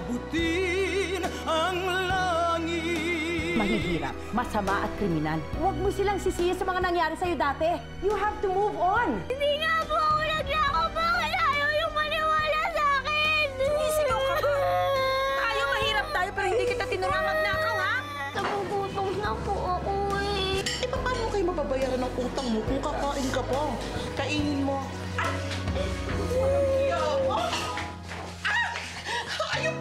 abutin ang langit. Mahihirap, masama at kriminal. Huwag mo silang sisihin sa mga nangyari sa'yo dati. You have to move on. Hindi nga po ako naglako. Bakit ayaw yung maniwala sa akin? Isigaw ka ba? Tayo mahirap tayo pero hindi kita tinurang magnakaw, ha? Nagugutom na po ako eh. Eh, paano kayo mababayaran ng utang mo kung kakain ka pa? Kainin mo. Hayop!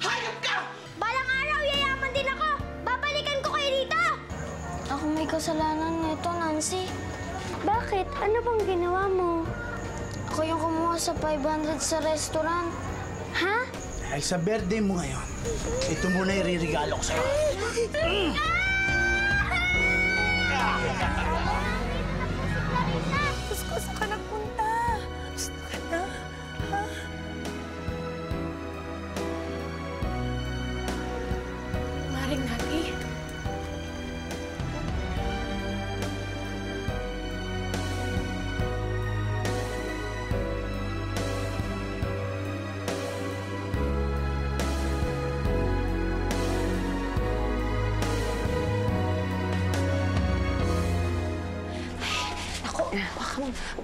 Hayop ka! Balang araw, yayaman din ako. Babalikan ko kayo dito. Ako may kasalanan nito, Nancy. Bakit? Ano bang ginawa mo? Ako yung kumuha sa 500 sa restaurant. Ha? Ay, sa birthday mo ngayon, ito muna iririgalo ko sa'yo. Gusto saan ka nagpunta? Gusto ka na? Ha? Maring Nati?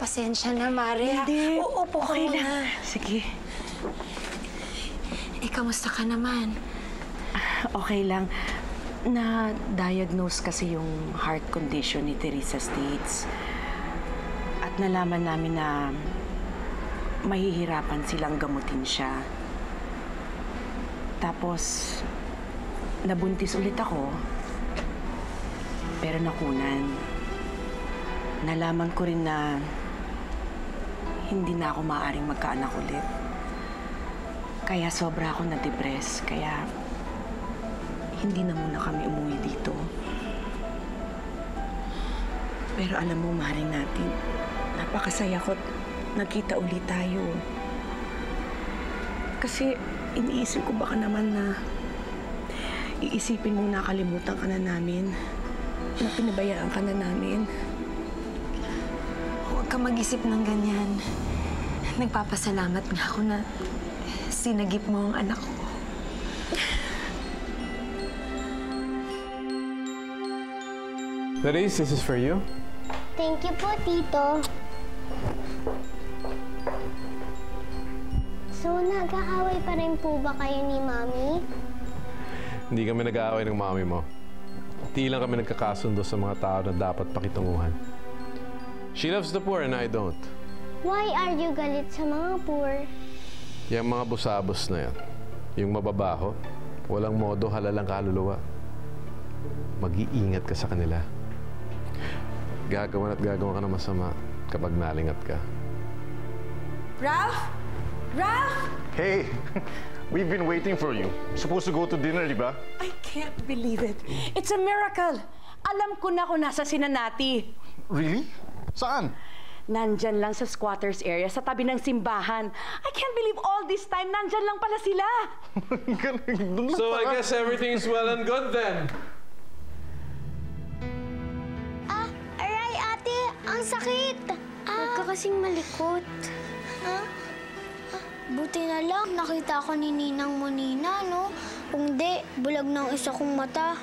Pasensya na, Mare. Hindi. Uupo ka Okay muna. lang. Sige. Kamusta ka naman? Okay lang. Na-diagnose kasi yung heart condition ni Teresa States. At nalaman namin na mahihirapan silang gamutin siya. Tapos, nabuntis ulit ako. Pero nakunan. Nalaman ko rin na hindi na ako maaaring magkaanak ulit. Kaya sobra ako na-depress. Kaya hindi na muna kami umuwi dito. Pero alam mo, maring natin, napakasaya ko't nagkita ulit tayo. Kasi iniisip ko baka naman na iisipin mong nakalimutan ka na namin, na pinabayaan ka na namin. Huwag ka mag-isip ng ganyan. Nagpapasalamat nga ako na sinagip mo ang anak ko. Clarice, this is for you. Thank you po, Tito. So, nag-aaway pa rin po ba kayo ni Mami? Hindi kami nag-aaway ng mami mo. Di lang kami nagkakasundo sa mga tao na dapat pakitunguhan. She loves the poor and I don't. Why are you galit sa mga poor? Yung mga busabos na yan, yung mababaho, walang modo, halalang kaluluwa. Mag-iingat ka sa kanila. Gagawan at gagawan ka ng masama kapag nalingat ka. Ralph? Ralph! Hey, we've been waiting for you. Supposed to go to dinner, di ba? I can't believe it. It's a miracle. Alam ko na kung nasa sina Nati. Really? Saan? Nandyan lang sa squatters area, sa tabi ng simbahan. I can't believe all this time, nandyan lang pala sila. So I guess everything's well and good then. Aray, ate, ang sakit. Huwag ka kasing malikot. Buti na lang, nakita ko ni Ninang mo, Nina, no? Kung di, bulag ng isa kong mata.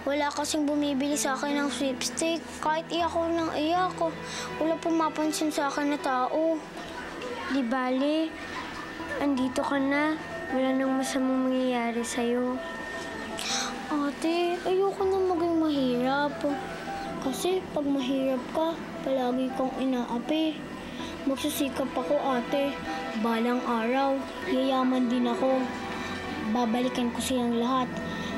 Wala kasing bumibili sa akin ng sweepstick. Kahit iyak ko ng iyak ko, wala pumapansin sa akin na tao. Di bale, andito ka na. Wala nang masamang mangyayari sa'yo. Ate, ayoko na maging mahirap. Kasi pag mahirap ka, palagi kang inaapi. Magsisikap ako, ate. Balang araw, yayaman din ako. Babalikan ko silang lahat.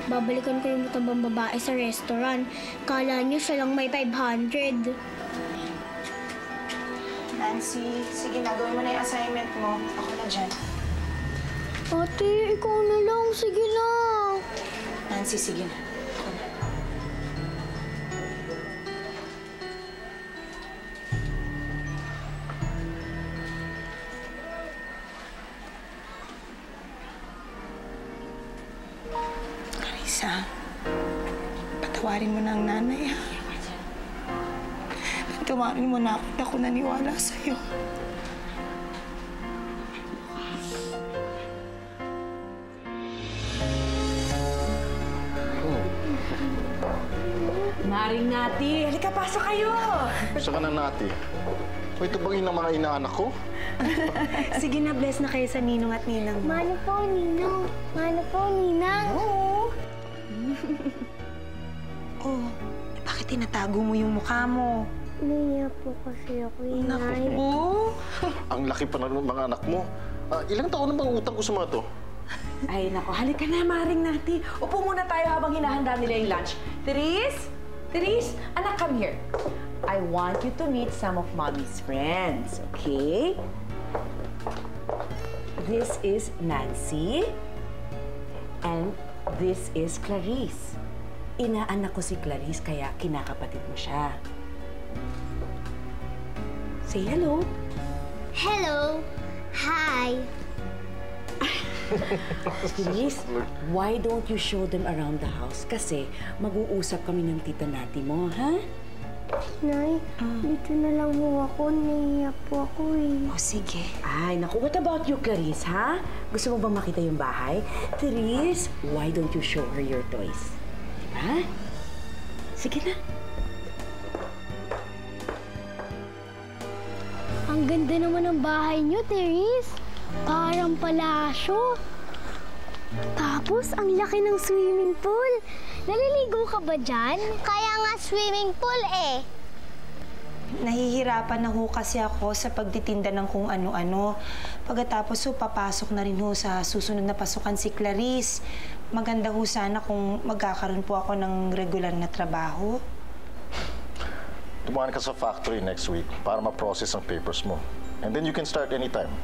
Babalikan ko yung matabang babae sa restaurant. Kala niyo siya lang may 500. Nancy, sige na, gawin mo na yung assignment mo. Ako na dyan. Ate, ikaw na lang. Sige na. Nancy, sige na. Carissa, patawarin mo na ang nanay, ha? Patawarin mo na ako naniwala sa'yo. Maring Nati. Halika, pasok kayo. Saka na nati. O ito bang ng mga inaanak ko? Sige na, bless na kayo sa ninong at ninang mo. Mano po, Ninang. Mano po, Ninang. Oh, bakit tinatago mo yung mukha mo? Naiya po kasi ako, Inay. Ang laki pa ng mga anak mo. Ilang taon na bang utang ko sa mga to? Ay, nako. Halika na, Maring Nati. Upo muna tayo habang hinahanda nila yung lunch. Therese? Therese, anak, come here. I want you to meet some of Mommy's friends, okay? This is Nancy. And this is Clarice. Inaanak ko si Clarice, kaya kinakapatid mo siya. Say hello. Hello. Hi. Clarice, why don't you show them around the house? Kasi mag-uusap kami ng tita Nati mo, ha? Nay, dito na lang ho ako. Naiya po ako eh. Oh, sige. Ay, naku, what about you, Clarice, ha? Gusto mo ba makita yung bahay? Clarice, why don't you show her your toys? Diba? Sige na. Ang ganda naman ng bahay niyo, Therese. Parang palasyo. Tapos, ang laki ng swimming pool. Naliligo ka ba dyan? Kaya nga swimming pool eh. Nahihirapan na ho kasi ako sa pagtitinda ng kung ano-ano. Pagkatapos ho, papasok na rin ho sa susunod na pasukan si Clarice. Maganda ho sana kung magkakaroon po ako ng regular na trabaho. Tumahan ka sa factory next week para ma-process ang papers mo. And then you can start anytime.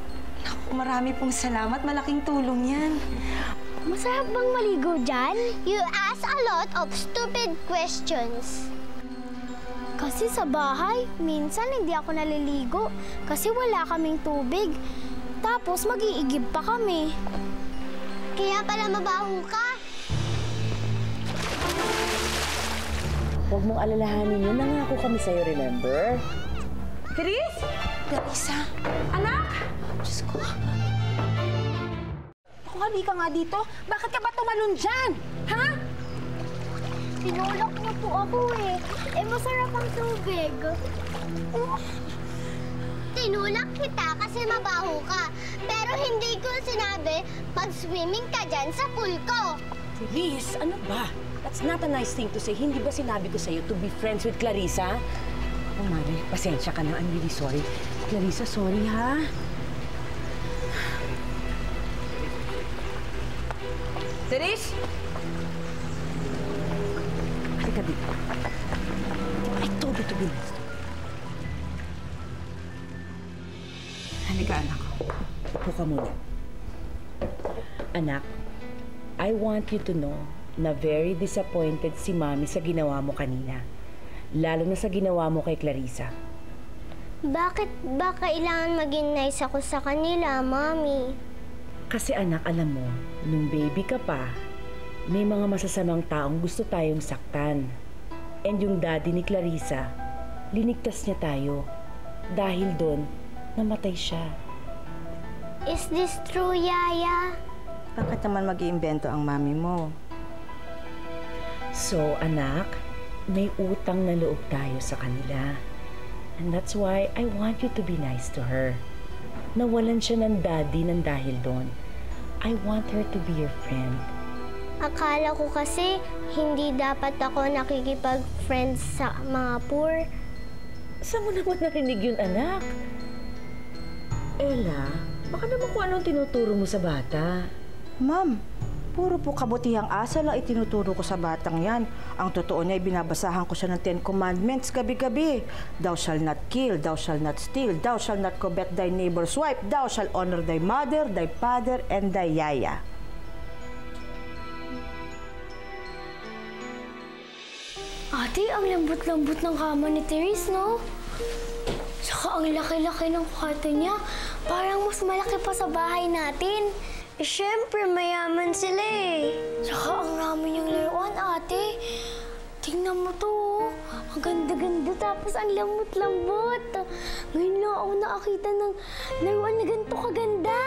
Naku, marami pong salamat. Malaking tulong yan. Masarap bang maligo dyan? You ask a lot of stupid questions. Kasi sa bahay, minsan hindi ako naliligo kasi wala kaming tubig. Tapos mag-iigib pa kami. Kaya pala mabaho ka. Huwag mong alalahanin yun. Nangako kami sa'yo, remember? Therese? Clarissa, Anak! Diyos ko. Kung halika nga dito, bakit ka ba tumalon dyan? Ha? Tinulak niyo po ako eh. Eh, masarap ang tubig. Tinulak kita kasi mabaho ka. Pero hindi ko sinabi mag-swimming ka dyan sa pool ko. Therese, ano ba? That's not a nice thing to say. Hindi ba sinabi ko sa'yo to be friends with Clarissa? Oh, Mari, pasensya ka na. I'm really sorry. Clarissa, sorry ha? Therese! Halika dito. I told you to be nice. Halika, anak. Upo ka muna. Anak, I want you to know na very disappointed si Mami sa ginawa mo kanina. Lalo na sa ginawa mo kay Clarissa. Bakit ba kailangan maging nice ako sa kanila, Mami? Kasi anak, alam mo, nung baby ka pa, may mga masasamang taong gusto tayong saktan. And yung daddy ni Clarissa, linigtas niya tayo. Dahil doon, namatay siya. Is this true, Yaya? Bakit naman mag-iimbento ang mami mo? So, anak, may utang na loob tayo sa kanila. And that's why I want you to be nice to her. Nawalan siya ng daddy ng dahil doon. I want her to be your friend. Akala ko kasi hindi dapat ako nakikipag-friends sa mga poor. Saan mo naman narinig yun, anak? Ella, baka naman kung anong tinuturo mo sa bata. Ma'am, puro po kabutihang asal lang itinuturo ko sa batang yan. Ang totoo niya, binabasahan ko siya ng 10 Commandments gabi-gabi. Thou shall not kill, thou shall not steal, thou shall not covet thy neighbor's wife, thou shall honor thy mother, thy father, and thy yaya. Ate, ang lambot-lambot ng kama ni Therese, no? Tsaka ang laki-laki ng kwarto niya. Parang mas malaki pa sa bahay natin. Eh, syempre, mayaman sila eh. Tsaka ang rami niyang laruan, ate. Tingnan mo to, oh. Ang ganda-ganda, tapos ang lambot-lambot. Ngayon lang ako nakakita ng laruan na ganito kaganda.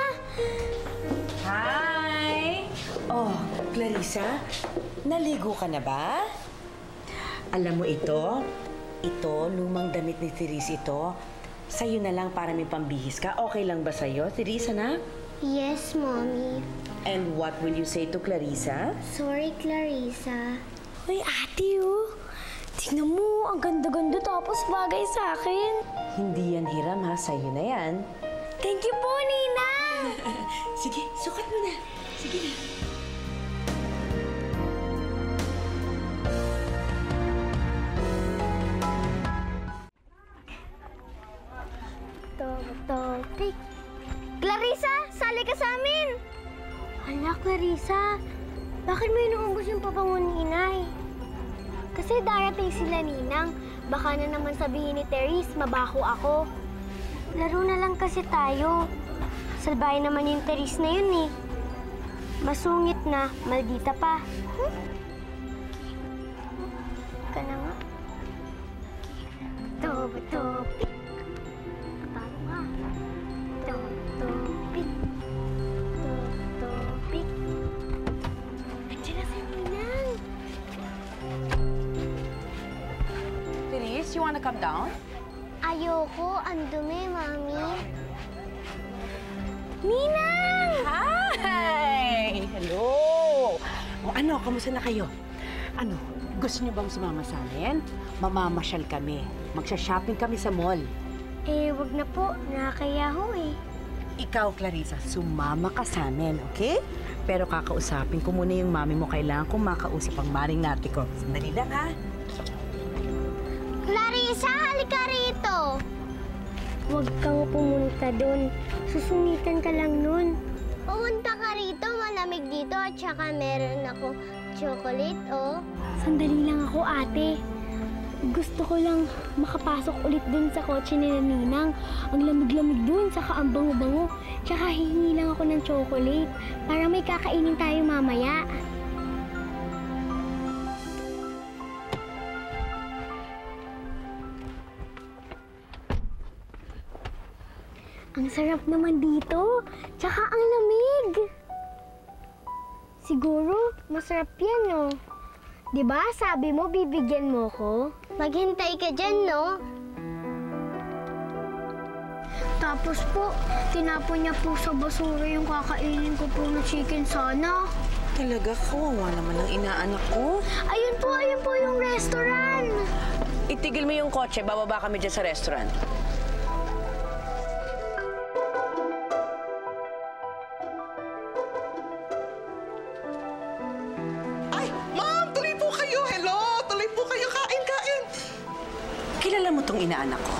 Hi! Oh, Clarissa, naligo ka na ba? Alam mo ito, lumang damit ni Therese ito. Sa'yo na lang para may pambihis ka. Okay lang ba sa'yo, Therese, anak? Yes, Mommy. And what will you say to Clarissa? Sorry, Clarissa. Uy, ate, oh. Tingnan mo, ang ganda-ganda tapos bagay sa akin. Hindi yan hiram ha, sa'yo na yan. Thank you po, Nina! Sige, sukat mo na. Sige na. Topic. Clarissa, sali ka sa amin! Hala, Clarissa. Bakit mo inuubos yung pabango ni Inay? Kasi darating sila, Ninang. Baka na naman sabihin ni Therese, mabaho ako. Laro na lang kasi tayo. Salbahe naman yung Therese na yun eh. Masungit na, maldita pa. Ka na nga. Topic. Talo nga. Topic. Andiyan na si Ninang. Therese, you wanna come down? Ayoko, ang dumi, Mami. Ninang! Hi! Hello! O ano, kamusta na kayo? Ano, gusto niyo bang sumama sa amin? Mamamasyal kami. Magsha-shopping kami sa mall. Eh, wag na po. Nakakaya ho eh. Ikaw, Clarissa, sumama ka sa amin, okay? Pero kakausapin ko muna yung mami mo. Kailangan kong makausap ang maring nati ko. Sandali lang, ha? Clarissa, halika rito! Huwag kang pumunta doon. Susungitan ka lang nun. Pumunta ka rito, malamig dito at saka meron ako chocolate, oh. Sandali lang ako, ate. Gusto ko lang makapasok ulit dun sa kotse ni Ninang. Ang lamig-lamig dun, saka ang bango-bango. Tsaka hihingi lang ako ng chocolate para may kakainin tayo mamaya. Ang sarap naman dito. Tsaka ang lamig. Siguro, masarap yan, no? Diba, sabi mo, bibigyan mo ko? Maghintay ka dyan, no? Tapos po, tinapon niya po sa basura yung kakainin ko po na chicken sana. Talaga, kawawa naman ang inaanak ko. Ayun po yung restaurant. Itigil mo yung kotse, bababa kami dyan sa restaurant. Kilala mo tong inaanak ko?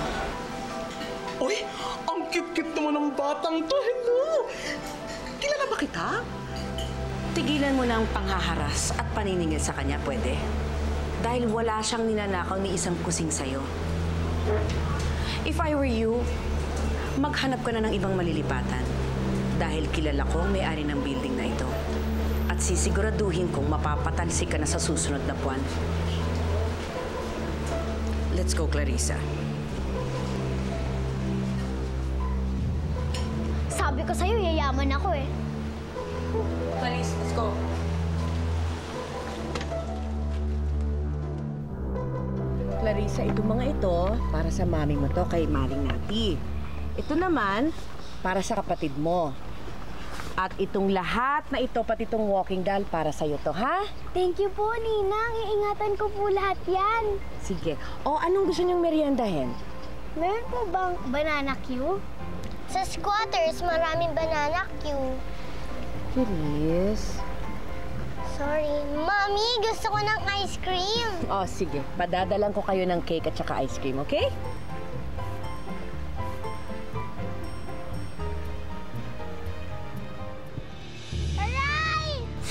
Uy, ang cute-cute naman ng batang to. Hello! Kilala ba kita? Tigilan mo na ang panghaharas at paniningil sa kanya, pwede? Dahil wala siyang ninanakaw ni isang kusing sa'yo. If I were you, maghanap ka na ng ibang malilipatan. Dahil kilala ko ang may-ari ng building na ito. At sisiguraduhin kong mapapatalsik ka na sa susunod na buwan. Let's go, Clarissa. Sabi ko sa'yo, yayaman ako eh. Clarissa, let's go. Clarissa, itong mga ito, para sa mami mo to kay Maring Nati. Ito naman, para sa kapatid mo. At itong lahat na ito, pati itong walking doll, para sa'yo to, ha? Thank you po, Ninang. Iingatan ko po lahat yan. Sige. O, anong gusto niyong meriendahin? Meron po bang banana Q? Sa squatters, maraming banana Q. Feliz. Sorry. Mami, gusto ko ng ice cream. O, sige. Padadalan ko kayo ng cake at saka ice cream, okay?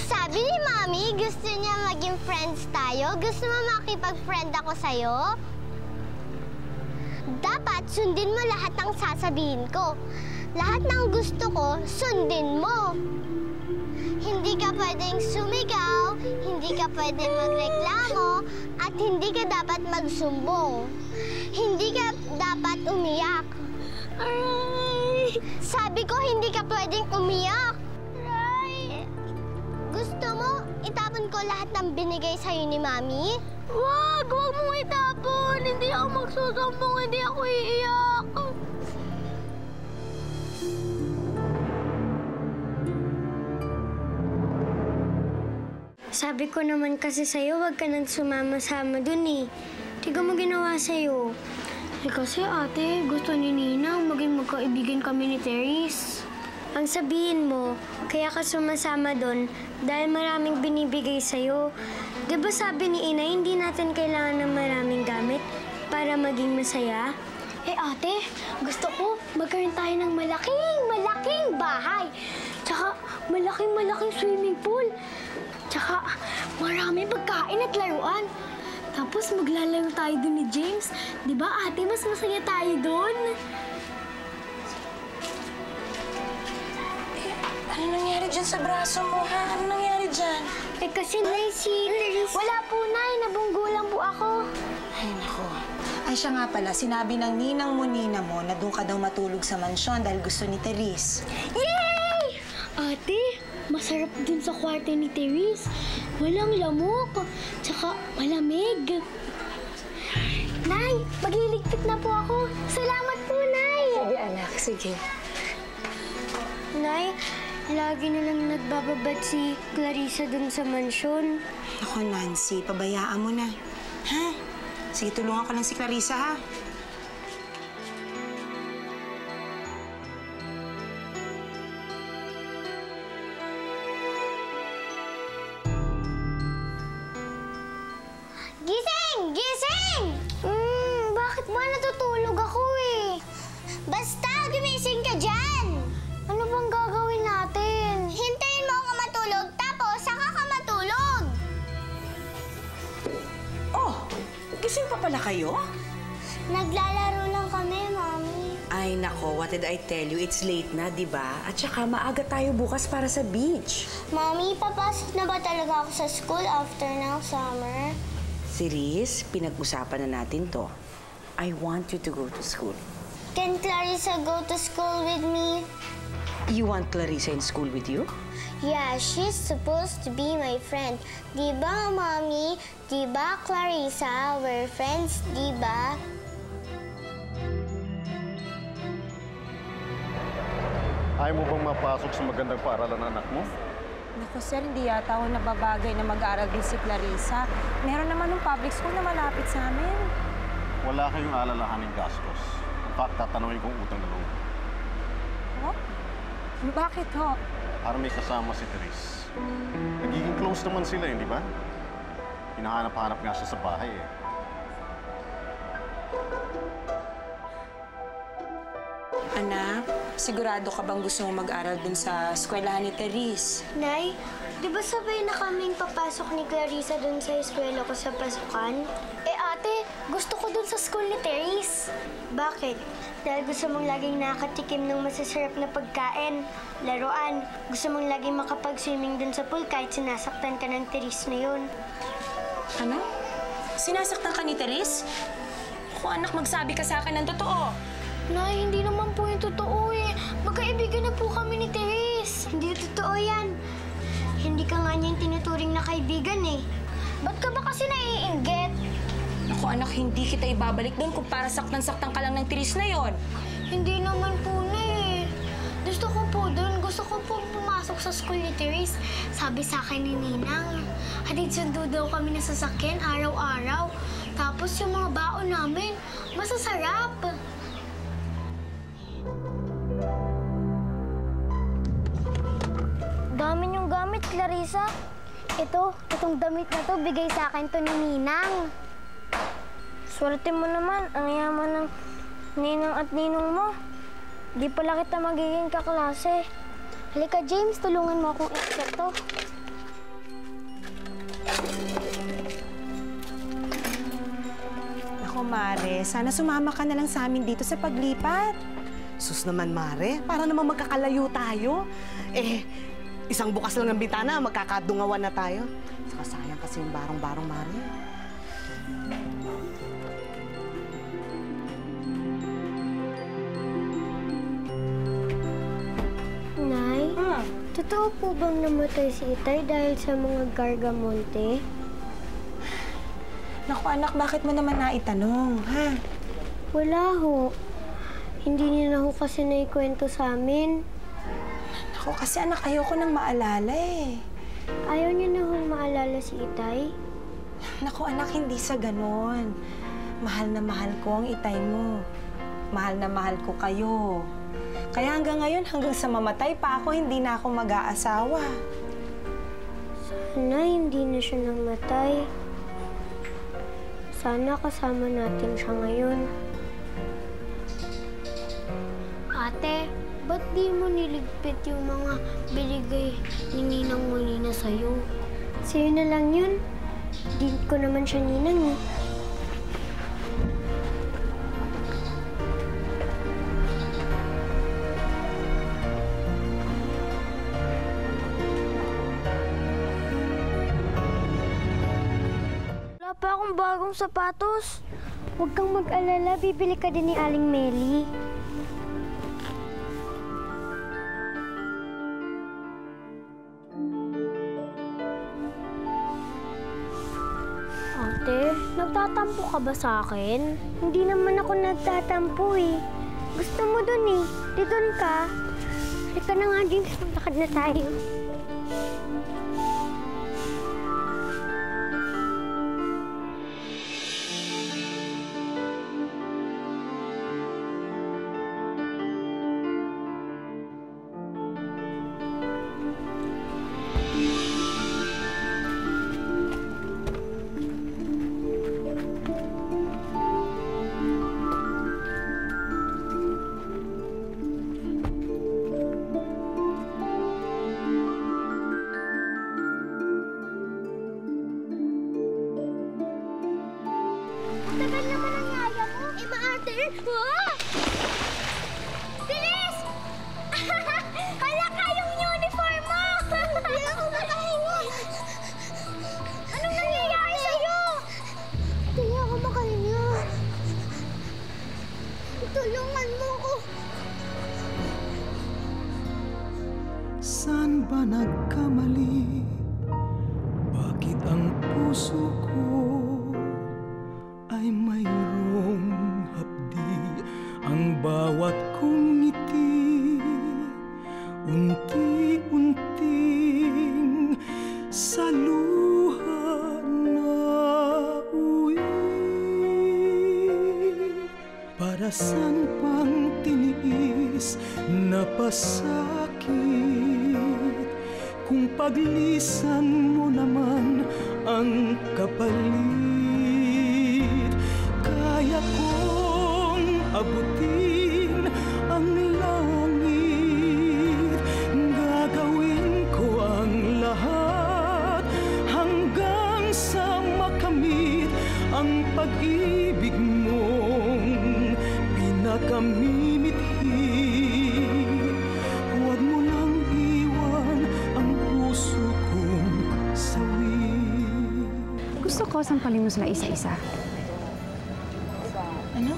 Sabi ni Mami, gusto niya maging friends tayo. Gusto mo makipag-friend ako sa'yo? Dapat sundin mo lahat ng sasabihin ko. Lahat ng gusto ko, sundin mo. Hindi ka pwedeng sumigaw, hindi ka pwedeng magreklamo, at hindi ka dapat magsumbong. Hindi ka dapat umiyak. Aray! Sabi ko, hindi ka pwedeng umiyak. Gusto mo, itapon ko lahat ng binigay sa'yo ni Mami? Wag mong itapon. Hindi ako magsusumbong, hindi ako iiyak. Sabi ko naman kasi sa'yo, wag ka nang sumama-sama dun eh. Tiga mo ginawa sa'yo. Eh kasi ate, gusto ni Ninang maging magkaibigan kami ni Therese. Ang sabihin mo, kaya ka sumasama dun dahil maraming binibigay sa'yo. Diba sabi ni Ina, hindi natin kailangan ng maraming gamit para maging masaya? Eh ate, gusto ko magkaroon tayo ng malaking bahay. Tsaka malaking swimming pool. Tsaka maraming pagkain at laruan. Tapos maglalaro tayo dun ni James. Diba ate, mas masaya tayo dun? Ano nangyari dyan sa braso mo, ha? Ano nangyari dyan? Eh kasi wala po, Nay. Nabunggo lang po ako. Ay, naku. Ay, siya nga pala, sinabi ng ninang mo na doon ka daw matulog sa mansyon dahil gusto ni Therese. Yay! Ate, masarap dun sa kwarto ni Therese. Walang lamok, tsaka malamig. Nay, magliligpit na po ako. Salamat po, Nay. Sige, anak. Sige. Nay, lagi na lang nagbababad si Clarissa dun sa mansyon. Ako, Nancy, pabayaan mo na. Ha? Sige, tulungan ko lang si Clarissa, ha? Gising! Gising! Bakit ba natutulog ako eh? Basta, gumising ka dyan! Ano bang gagawin natin? Hintayin mo ako matulog, tapos saka ka matulog! Oh, gising pa pala kayo? Naglalaro lang kami, Mami. Ay nako, what did I tell you? It's late na, di ba? At saka maaga tayo bukas para sa beach. Mami, papasok na ba talaga ako sa school after ng summer? Si Riz, pinag-usapan na natin to. I want you to go to school. Can Clarissa go to school with me? You want Clarissa in school with you? Yeah, she's supposed to be my friend. Diba, Mommy? Diba, Clarissa? We're friends, diba? Ayaw mo bang mapasok sa magandang paaralan ng anak mo? Naku, sir, hindi yata ako nababagay na mag-aaral din si Clarissa. Meron naman ng public school na malapit sa amin. Wala kayong alalahaning gastos. In fact, tatanungin kong utang na loob. Oh? Bakit ho? Para may kasama si Therese. Nagiging close naman sila, hindi ba? Hinahanap-hanap nga siya sa bahay eh. Anak, sigurado ka bang gusto mo mag-aral dun sa eskwelahan ni Therese? Nay, di ba sabay na kaming papasok ni Clarissa dun sa eskwela ko sa pasukan? Eh ate, gusto ko dun sa school ni Therese. Bakit? Dahil gusto mong laging nakatikim ng masasarap na pagkain, laruan. Gusto mong laging makapag-swimming dun sa pool kahit sinasaktan ka ng Therese na yun. Ano? Sinasaktan ka ni Therese? Kung anak, magsabi ka sa akin ng totoo. Nay, hindi naman po yung totoo eh. Magkaibigan na po kami ni Therese. Hindi totoo yan. Hindi ka nga niya yung tinuturing na kaibigan eh. Ba't ka ba kasi naiinggit? Naku anak, hindi kita ibabalik doon kung para saktan-saktan ka lang ng Therese na yon. Hindi naman po na eh. Gusto ko po doon. Gusto ko po pumasok sa school ni Therese. Sabi sa akin ni Ninang, hatid sundo daw kami na sasakyan araw-araw. Tapos yung mga baon namin, masasarap. Dami niyong gamit, Clarissa. Itong damit na to, bigay sa akin to ni Ninang. Swerte mo naman, ang yaman ng ninang at ninong mo. Di pala kita magiging kaklase. Halika, James, tulungan mo akong i-check to. Naku, Mare, sana sumama ka na lang sa amin dito sa paglipat. Sus naman, Mare. Para naman magkakalayo tayo. Eh, isang bukas lang ng bintana, magkakadungawan na tayo. Saka sayang kasi yung barong-barong, Mare. Nay, totoo po bang namatay si Itay dahil sa mga gargamonte? Naku anak, bakit mo naman naitanong, ha? Wala ho. Hindi niya na ho kasi naikwento sa amin. Naku, kasi anak, ayoko nang maalala eh. Ayaw niya na ho maalala si Itay. Naku anak, hindi sa ganon. Mahal na mahal ko ang Itay mo. Mahal na mahal ko kayo. Kaya hanggang ngayon, hanggang sa mamatay pa ako, hindi na ako mag-aasawa. Sana hindi na siya namatay. Sana kasama natin siya ngayon. Ate, ba't di mo niligpit yung mga binigay ni Ninang Molina sa'yo? Sa'yo na lang yun. Di ko naman siya ninang eh. Wala pa akong bagong sapatos. Huwag kang mag-alala, bibili ka din ni Aling Meli. Ate, nagtatampo ka ba sa akin? Hindi naman ako nagtatampo eh. Gusto mo dun eh. Di dun ka. Halika na nga, James. Maglakad na tayo. Tagal naman ang yaya mo. Eh, maarte. Wow! Bilis! Hala ka yung uniform mo! Hindi ako makahinga. Anong nangyayari sa'yo? Hindi ako makahinga. Tulungan mo ko. Saan ba nagkamali? Bakit ang puso ko ay mayroong hapdi? Ang bawat kong ngiti unti-unting sa luha na uwi. Para saan pang tiniis na pasakit kung paglisan mo naman ang kapalit? Kaya kong abutin ang langit, gagawin ko ang lahat hanggang sa makamit ang pag-ibig mong pinakamimithi. Huwag mo lang iwan ang puso kong sawi. Gusto ko sampalin mo sila isa-isa. Ano?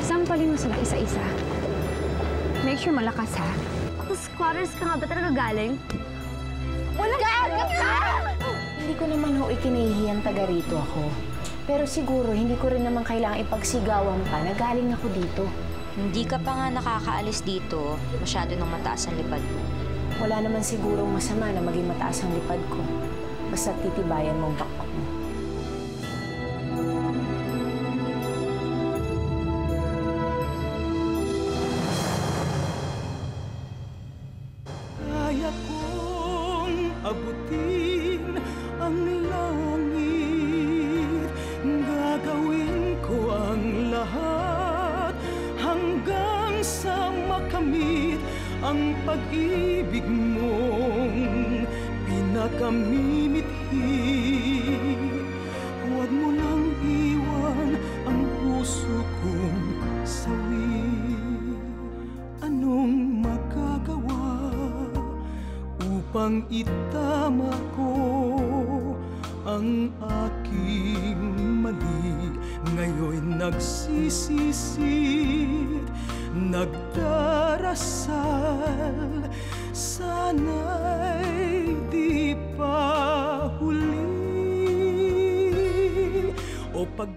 Sampalin mo sila isa-isa. Make sure malakas, ha? Squatters ka nga ba talaga galing? Walang gaga ka! Hindi ko naman ho ikinahihiyan taga rito ako. Pero siguro, hindi ko rin naman kailangang ipagsigawan pa na galing ako dito. Hindi ka pa nga nakakaalis dito, masyado nang mataas ang lipad mo. Wala naman sigurong masama na maging mataas ang lipad ko. Basta titibayan mong bakbak mo. Kaya kong abutin ang langit, gagawin ko ang lahat hanggang sa makamit ang pag-ibig mong pinakamimithi. Huwag mo lang iwan ang puso kong sawi. Anong magagawa upang itama ko ang aking mali? Ngayon'y nagsisisid, nagdarasal, sana'y di pa huli. o pag